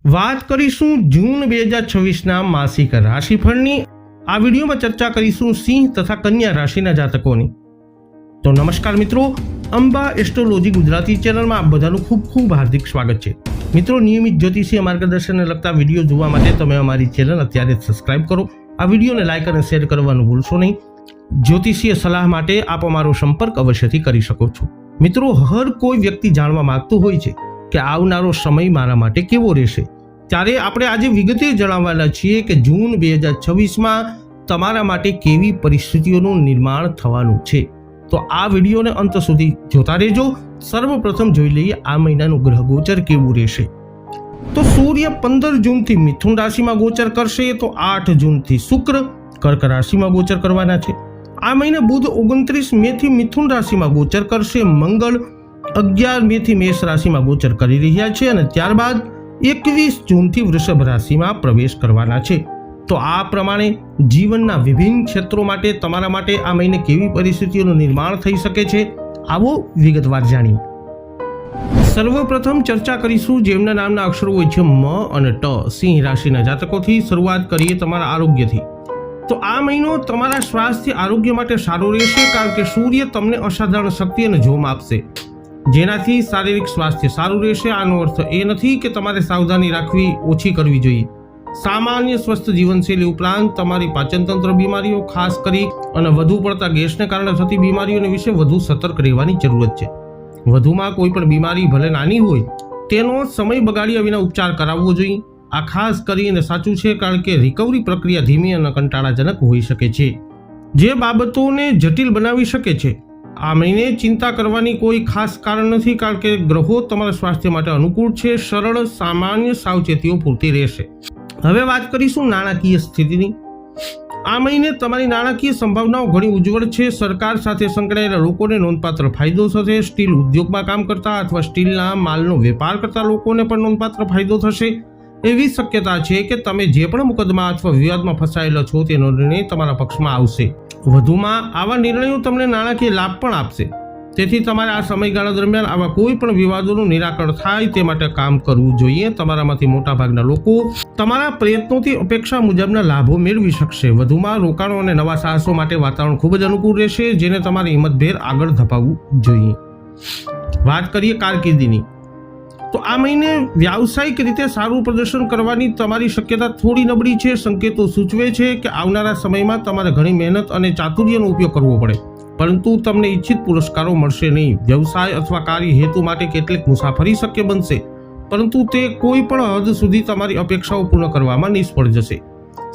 વાત કરીશું જૂન 2026ના માસિક રાશિફળની। આ વિડીયોમાં ચર્ચા કરીશું સિંહ તથા કન્યા રાશિના જાતકોની। તો નમસ્કાર મિત્રો, અંબા એસ્ટ્રોલોજી ગુજરાતી ચેનલમાં આપ બધાનું ખૂબ ખૂબ હાર્દિક સ્વાગત છે। મિત્રો, નિયમિત જ્યોતિષીય માર્ગદર્શનને લગતા વિડીયો જોવા માટે તમે અમારી ચેનલ અત્યારે સબસ્ક્રાઇબ કરો। આ વિડીયોને લાઇક અને શેર કરવાનું ભૂલશો નહીં। જ્યોતિષીય સલાહ માટે આપ અમારો સંપર્ક અવશ્યથી કરી શકો છો। મિત્રો, હર કોઈ વ્યક્તિ જાણવા માંગતું હોય છે કે આવનારો સમય મારા માટે કેવો રહેશે, ત્યારે આપણે આજે વિગતે જણાવવાના છીએ કે જૂન 2026માં તમારા માટે કેવી પરિસ્થિતિઓનું નિર્માણ થવાનું છે। તો આ વિડીયોને અંત સુધી જોતા રહેજો। સર્વપ્રથમ જોઈ લઈએ આ મહિનાનું ગ્રહ ગોચર કેવું રહેશે। તો સૂર્ય 15 જૂનથી મિથુન રાશિમાં ગોચર કરશે, તો 8 જૂનથી શુક્ર કર્ક રાશિમાં ગોચર કરવાના છે। આ મહિને બુધ 29 મેથી મિથુન રાશિમાં ગોચર કરશે, મંગળ 11 મેથી મેષ રાશિમાં ગોચર કરી રહ્યા છે અને ત્યારબાદ 21 જૂનથી વૃષભ રાશિમાં પ્રવેશ કરવાના છે। તો આ પ્રમાણે જીવનના વિભિન્ન ક્ષેત્રો માટે તમારા માટે આ મહિને કેવી પરિસ્થિતિઓનું નિર્માણ થઈ શકે છે, આવો વિગતવાર જાણીએ। સર્વપ્રથમ ચર્ચા કરીશું જેમના નામના અક્ષરો હોય છે મ અને ટ, સિંહ રાશિના જાતકોથી। શરૂઆત કરીએ તમારા આરોગ્યથી। તો આ મહિનો તમારા સ્વાસ્થ્ય આરોગ્ય માટે સારો રહેશે, કારણ કે સૂર્ય તમને અસાધારણ શક્તિ અને જોમ આપશે, જેનાથી શારીરિક સ્વાસ્થ્ય સારું રહેશે। આનો અર્થ એ નથી કે તમારે સાવધાની રાખવી ઓછી કરવી જોઈએ। સામાન્ય સ્વસ્થ જીવનશૈલી ઉપરાંત તમારી પાચનતંત્ર બીમારીઓ, ખાસ કરી અને વધુ પડતા ગેસને કારણે થતી બીમારીઓને વિશે વધુ સતર્ક રહેવાની જરૂરત છે। વધુમાં કોઈ પણ બીમારી ભલે નાની હોય તેનો સમય બગાડ્યા વિના ઉપચાર કરાવવો જોઈએ। આ ખાસ કરીને સાચું છે, કારણ કે રિકવરી પ્રક્રિયા ધીમી અને કંટાળાજનક હોઈ શકે છે, જે બાબતોને જટિલ બનાવી શકે છે। આ મહિને ચિંતા કરવાની કોઈ ખાસ કારણ નથી, કારણ કે ગ્રહો તમારા સ્વાસ્થ્ય માટે અનુકૂળ છે। સરળ સામાન્ય સાવચેતીઓ પૂરતી રહેશે। હવે વાત કરીશું નાણાકીય સ્થિતિની। આ મહિને તમારી નાણાકીય સંભાવનાઓ ઘણી ઉજ્જવળ છે। સરકાર સાથે સંકળાયેલા લોકોને નોંધપાત્ર ફાયદો થશે। સ્ટીલ ઉદ્યોગમાં કામ કરતા અથવા સ્ટીલના માલનો વેપાર કરતા લોકોને પણ નોંધપાત્ર ફાયદો થશે। એવી શક્યતા છે કે તમે જે પણ મુકદ્દમા અથવા વિવાદમાં ફસાયેલા છો તેનો નિર્ણય તમારા પક્ષમાં આવશે। વધુમાં આવા નિર્ણયો તમને નાણાકીય લાભ પણ આપશે, તેથી તમારે આ સમયગાળા દરમિયાન આવા કોઈ પણ વિવાદોનું નિરાકરણ થાય તે માટે કામ કરવું જોઈએ। તમારામાંથી મોટાભાગના લોકો તમારા પ્રયત્નોથી અપેક્ષા મુજબના લાભો મેળવી શકશે। વધુમાં રોકાણો અને નવા સાહસો માટે વાતાવરણ ખૂબ જ અનુકૂળ રહેશે, જેને તમારે હિંમતભેર આગળ ધપાવવું જોઈએ। વાત કરીએ કારકિર્દીની। તો આ મહિને વ્યાવસાયિક રીતે સારું પ્રદર્શન કરવાની તમારી શક્યતા થોડી નબળી છે। સંકેતો સૂચવે છે કે આવનારા સમયમાં તમારે ઘણી મહેનત અને ચાતુર્યનો ઉપયોગ કરવો પડે, પરંતુ તમને ઈચ્છિત પુરસ્કારો મળશે નહીં। વ્યવસાય અથવા કાર્ય હેતુ માટે કેટલીક મુસાફરી શક્ય બનશે, પરંતુ તે કોઈ પણ હદ સુધી તમારી અપેક્ષાઓ પૂર્ણ કરવામાં નિષ્ફળ જશે।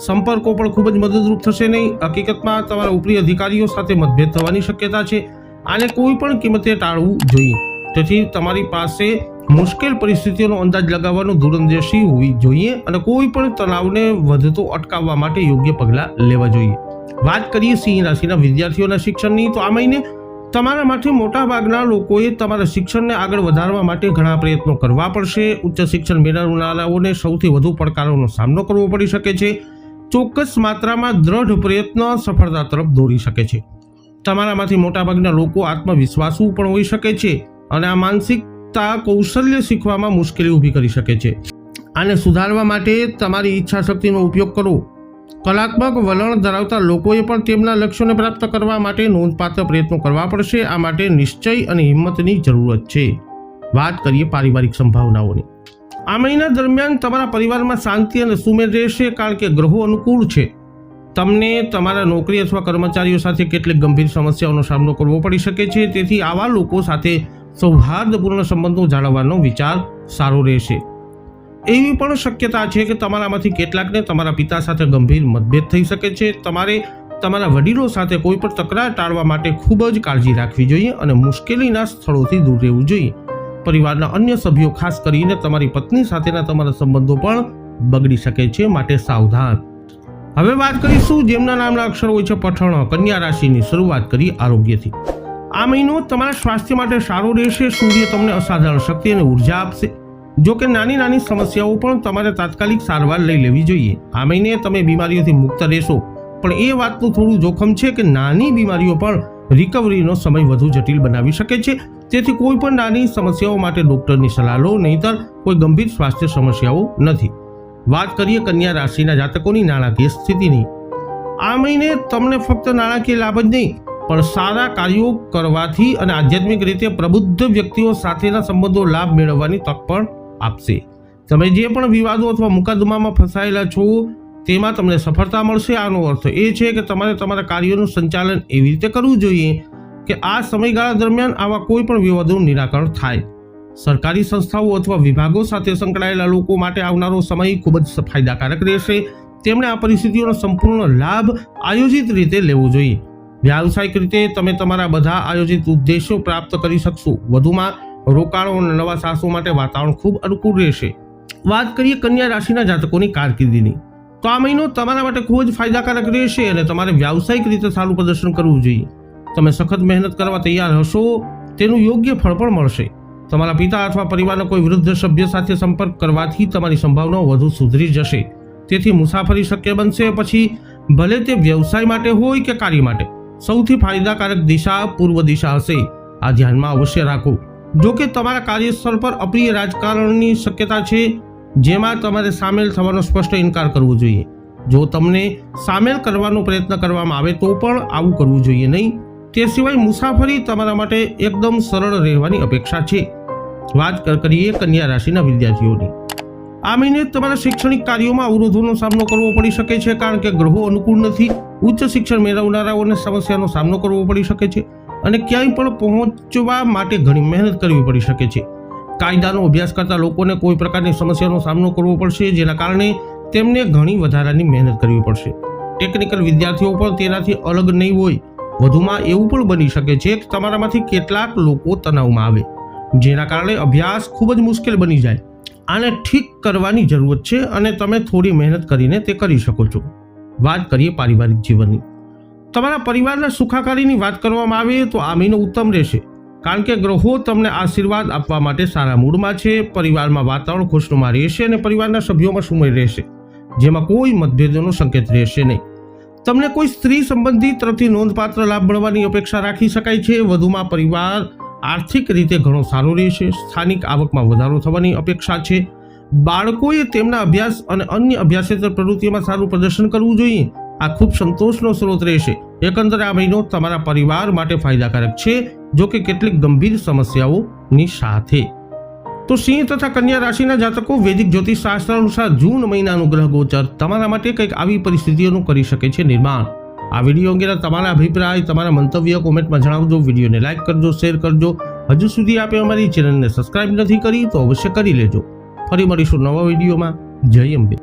સંપર્કો પણ ખૂબ જ મદદરૂપ થશે નહીં। હકીકતમાં તમારા ઉપરી અધિકારીઓ સાથે મતભેદ થવાની શક્યતા છે। આને કોઈ પણ કિંમતે ટાળવું જોઈએ, તેથી તમારી પાસે મુશ્કેલ પરિસ્થિતિઓનો અંદાજ લગાવવાનો દૂરંદેશી હોવી જોઈએ અને કોઈ પણ તણાવને વધતો અટકાવવા માટે યોગ્ય પગલાં લેવા જોઈએ। વાત કરીએ સિંહ રાશિના વિદ્યાર્થીઓના શિક્ષણની। તો આ મહિને તમારામાંથી મોટાભાગના લોકોએ તમારા શિક્ષણને આગળ વધારવા માટે ઘણા પ્રયત્નો કરવા પડશે। ઉચ્ચ શિક્ષણ મેળવનારાઓને સૌથી વધુ પડકારોનો સામનો કરવો પડી શકે છે। ચોક્કસ માત્રામાં દ્રઢ પ્રયત્ન સફળતા તરફ દોરી શકે છે। તમારામાંથી મોટાભાગના લોકો આત્મવિશ્વાસુ પણ હોઈ શકે છે અને આ માનસિકતા કૌશલ્ય શીખવામાં મુશ્કેલી ઊભી કરી શકે છે। આને સુધારવા માટે તમારી ઈચ્છા શક્તિનો ઉપયોગ કરો। કલાત્મક વલણ ધરાવતા લોકોએ પણ તેમના લક્ષ્યોને પ્રાપ્ત કરવા માટે નોંધપાત્ર પ્રયત્નો કરવા પડશે। આ માટે નિશ્ચય અને હિંમતની જરૂરત છે। વાત કરીએ પારિવારિક સંભાવનાઓની। આ મહિના દરમિયાન તમારા પરિવારમાં શાંતિ અને સુમેળ રહેશે, કારણ કે ગ્રહો અનુકૂળ છે। તમને તમારા નોકરી અથવા કર્મચારીઓ સાથે કેટલીક ગંભીર સમસ્યાઓનો સામનો કરવો પડી શકે છે, તેથી આવા લોકો સાથે સૌહાર્દપૂર્ણ સંબંધો જાળવવાનો વિચાર સારો રહેશે। એવી પણ શક્યતા છે કે તમારામાંથી કેટલાકને તમારા પિતા સાથે ગંભીર મતભેદ થઈ શકે છે। તમારે તમારા વડીલો સાથે કોઈ પણ તકરાર ટાળવા માટે ખૂબ જ કાળજી રાખવી જોઈએ અને મુશ્કેલીના સ્થળોથી દૂર રહેવું જોઈએ। પરિવારના અન્ય સભ્યો, ખાસ કરીને તમારી પત્ની સાથેના તમારા સંબંધો પણ બગડી શકે છે, માટે સાવધાન। હવે વાત કરીશું જેમના નામના અક્ષરો હોય છે પઠણ, કન્યા રાશિની। શરૂઆત કરી આરોગ્યથી। આ મહિનો તમારા સ્વાસ્થ્ય માટે સારો રહેશે। સૂર્ય તમને અસાધારણ શક્તિ અને ઉર્જા આપશે। જો કે નાની નાની સમસ્યાઓ પણ તમારે તાત્કાલિક સારવાર લઈ લેવી જોઈએ। આ મહિને તમે બીમારીઓથી મુક્ત રહેશો, પણ એ વાતનું થોડું જોખમ છે કે નાની બીમારીઓ પણ રિકવરીનો સમય વધુ જટિલ બનાવી શકે છે। તેથી કોઈ પણ નાની સમસ્યાઓ માટે ડોક્ટરની સલાહ લો, નહીંતર કોઈ ગંભીર સ્વાસ્થ્ય સમસ્યાઓ નથી. વાત કરીએ કન્યા રાશિના જાતકોની નાણાકીય સ્થિતિની. આ મહિને તમને ફક્ત નાણાકીય લાભ જ નહીં પણ સારા કાર્યો કરવાથી અને આધ્યાત્મિક રીતે પ્રબુદ્ધ વ્યક્તિઓ સાથેના સંબંધો લાભ મેળવવાની તક પણ આપશે. તમે જે પણ વિવાદો અથવા મુકદ્દમામાં ફસાયેલા છો તેમાં તમને સફળતા મળશે. આનો અર્થ એ છે કે તમારે તમારા કાર્યોનું સંચાલન એવી રીતે કરવું જોઈએ કે આ સમયગાળા દરમિયાન આવા કોઈ પણ વિવાદોનું નિરાકરણ થાય. સરકારી સંસ્થાઓ અથવા વિભાગો સાથે સંકળાયેલા લોકો માટે આવનારો સમય ખૂબ જ ફાયદાકારક રહેશે. તેમણે આ પરિસ્થિતિઓનો સંપૂર્ણ લાભ આયોજિત રીતે લેવો જોઈએ. વ્યાવસાયિક રીતે તમે તમારા બધા આયોજિત ઉદ્દેશો પ્રાપ્ત કરી શકશો. વધુમાં રોકાણો અને નવા સાહસો માટે વાતાવરણ ખૂબ અનુકૂળ રહેશે. વાત કરીએ કન્યા રાશિના જાતકોની કારકિર્દીની, તો આ મહિનો તમારા માટે ખૂબ જ ફાયદાકારક રહેશે અને તમારે વ્યાવસાયિક રીતે સારું પ્રદર્શન કરવું જોઈએ. તમે સખત મહેનત કરવા તૈયાર હશો, તેનું યોગ્ય ફળ પણ મળશે. તમારા પિતા અથવા પરિવારના કોઈ વૃદ્ધ સભ્ય સાથે સંપર્ક કરવાથી તમારી સંભાવનાઓ વધુ સુધરી જશે. તેથી મુસાફરી શક્ય બનશે. પછી ભલે તે વ્યવસાય માટે હોય કે કાર્ય માટે, સૌથી ફાયદાકારક દિશા પૂર્વ દિશા હશે. આ ધ્યાનમાં અવશ્ય રાખો. જો કે તમારા કાર્યસ્થળ પર અપ્રિય રાજકારણની શક્યતા છે, જેમાં તમારે સામેલ થવાનો સ્પષ્ટ ઇનકાર કરવો જોઈએ. જો તમને સામેલ કરવાનો પ્રયત્ન કરવામાં આવે તો પણ આવું કરવું જોઈએ નહીં. તે સિવાય મુસાફરી તમારા માટે એકદમ સરળ રહેવાની અપેક્ષા છે. વાત કરીએ કન્યા રાશિના વિદ્યાર્થીઓની. આ મહિને તમારા શૈક્ષણિક કાર્યોમાં અવરોધોનો સામનો કરવો પડી શકે છે, કારણ કે ગ્રહો અનુકૂળ નથી. ઉચ્ચ શિક્ષણ મેળવનારાઓને સમસ્યાનો સામનો કરવો પડી શકે છે અને ક્યાંય પણ પહોંચવા માટે ઘણી મહેનત કરવી પડી શકે છે. કાયદાનો અભ્યાસ કરતા લોકોને કોઈ પ્રકારની સમસ્યાનો સામનો કરવો પડશે, જેના કારણે તેમને ઘણી વધારાની મહેનત કરવી પડશે. ટેકનિકલ વિદ્યાર્થીઓ પણ તેનાથી અલગ નહીં હોય. વધુમાં એવું પણ બની શકે છે કે તમારામાંથી કેટલાક લોકો તણાવમાં આવે, જેના કારણે અભ્યાસ ખૂબ જ મુશ્કેલ બની જાય. આને ઠીક કરવાની જરૂર છે અને તમે થોડી મહેનત કરીને તે કરી શકો છો. વાત કરીએ પારિવારિક જીવનની. તમારા પરિવારના સુખાકારીની વાત કરવામાં આવે તો આ મહિનો ઉત્તમ રહેશે, કારણ કે ગ્રહો તમને આશીર્વાદ આપવા માટે સારા મૂડમાં છે. પરિવારમાં વાતાવરણ ખુશનુમા રહેશે અને પરિવારના સભ્યોમાં સુમેળ રહેશે, જેમાં કોઈ મતભેદોનો સંકેત રહેશે નહીં. તમને કોઈ સ્ત્રી સંબંધી તરફથી નોંધપાત્ર લાભ મળવાની અપેક્ષા રાખી શકાય છે. વધુમાં પરિવાર આર્થિક રીતે ઘણો સારો રહેશે. સ્થાનિક આવકમાં વધારો થવાની અપેક્ષા છે. બાળકોએ તેમના અભ્યાસ અને અન્ય અભ્યાસેતર પ્રવૃત્તિઓમાં સારું પ્રદર્શન કરવું જોઈએ. આ ખૂબ સંતોષનો સ્ત્રોત રહેશે. એકંદરે આ મહિનો તમારા પરિવાર માટે ફાયદાકારક છે, જો કે કેટલીક ગંભીર સમસ્યાઓની સાથે. તો સિંહ તથા કન્યા રાશિના જાતકો, વૈદિક જ્યોતિષ શાસ્ત્ર અનુસાર જૂન મહિનાનું ગ્રહ ગોચર તમારા માટે કંઈક આવી પરિસ્થિતિઓનું કરી શકે છે નિર્માણ. આ વિડીયો અંગેના તમારા અભિપ્રાય, તમારા મંતવ્ય કોમેન્ટમાં જણાવજો. વિડીયોને લાઇક કરજો, શેર કરજો. હજુ સુધી આપે અમારી ચેનલને સબસ્ક્રાઇબ નથી કરી તો અવશ્ય કરી લેજો. ફરી મળીશું નવા વિડીયોમાં. જય અંબે.